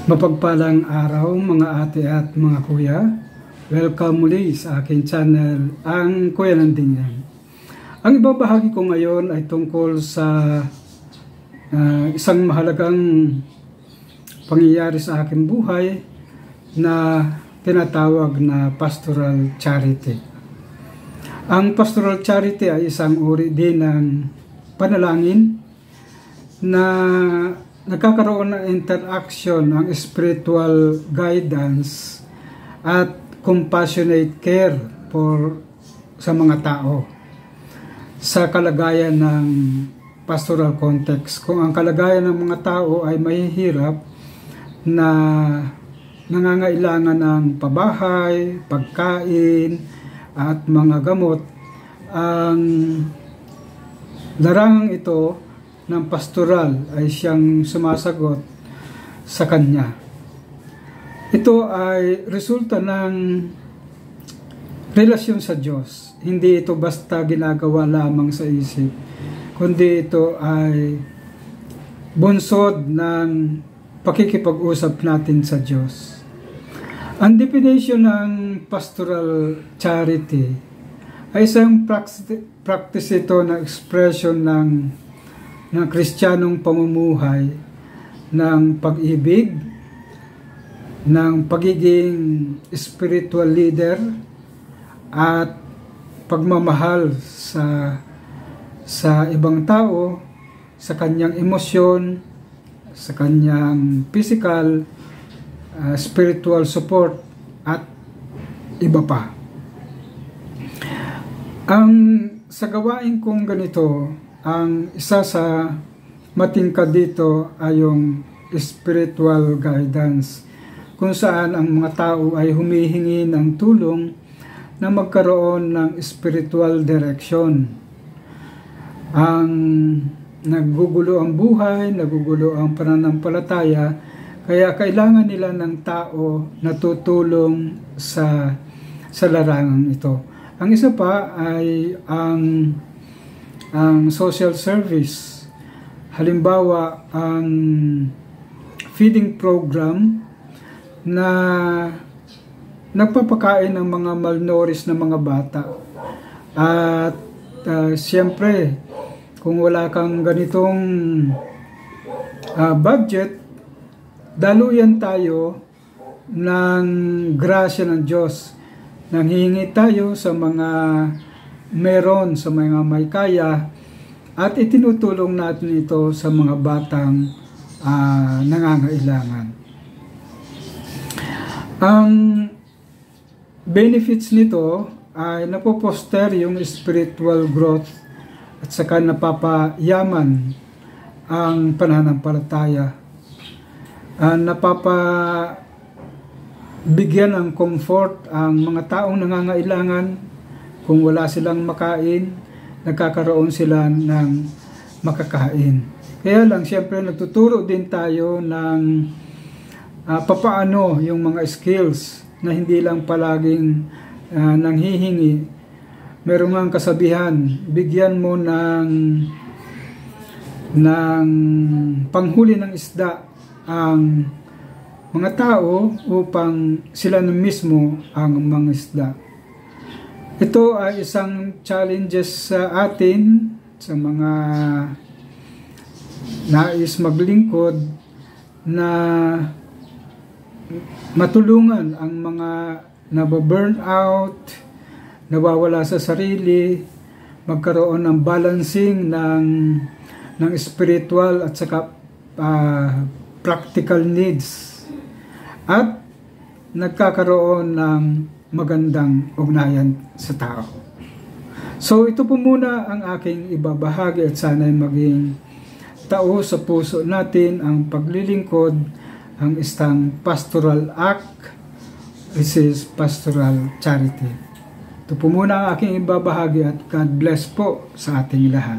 Mapagpalang araw mga ate at mga kuya. Welcome muli sa aking channel, ang Kuya Nandingan. Ang ibabahagi ko ngayon ay tungkol sa isang mahalagang pangyayari sa aking buhay na tinatawag na pastoral charity. Ang pastoral charity ay isang uri din ng panalangin na nagkakaroon ng interaction ng spiritual guidance at compassionate care sa mga tao sa kalagayan ng pastoral context. Kung ang kalagayan ng mga tao ay mahihirap na nangangailangan ng pabahay, pagkain at mga gamot, ang larangang ito ng pastoral ay siyang sumasagot sa kanya. Ito ay resulta ng relasyon sa Diyos. Hindi ito basta ginagawa lamang sa isip, kundi ito ay bunsod ng pakikipag-usap natin sa Diyos. Ang definition ng pastoral charity ay isang practice ito na expression ng Kristiyanong pamumuhay ng pag-ibig, ng pagiging spiritual leader at pagmamahal sa ibang tao, sa kanyang emosyon, sa kanyang physical, spiritual support at iba pa. Sa gawain kong ganito, ang isa sa matingkad dito ay yung spiritual guidance, kung saan ang mga tao ay humihingi ng tulong na magkaroon ng spiritual direction. Nagugulo ang buhay, nagugulo ang pananampalataya, kaya kailangan nila ng tao na tutulong sa larangang ito. Ang isa pa ay ang social service. Halimbawa, ang feeding program na nagpapakain ng mga malnourished na mga bata. At siyempre, kung wala kang ganitong budget, daluyan tayo ng grasya ng Diyos. Nanghihingi tayo sa mga meron, sa mga may kaya, at itinutulong natin ito sa mga batang nangangailangan. Ang benefits nito ay napoposter yung spiritual growth at saka napapayaman ang pananampalataya. Napapabigyan ng comfort ang mga taong nangangailangan. Kung wala silang makain, nagkakaroon sila ng makakain. Kaya lang, siyempre, nagtuturo din tayo ng papaano yung mga skills na hindi lang palaging nanghihingi. Meron nga kasabihan, bigyan mo ng panghuli ng isda ang mga tao upang sila na mismo ang mga isda. Ito ay isang challenges sa atin, sa mga nais maglingkod, na matulungan ang mga nababurn out, nawawala sa sarili, magkaroon ng balancing ng spiritual at saka practical needs, at nagkakaroon ng magandang ugnayan sa tao. So ito po muna ang aking ibabahagi, at sana'y maging tao sa puso natin ang paglilingkod, ang isang pastoral act, which is pastoral charity. Ito po muna ang aking ibabahagi, at God bless po sa ating lahat.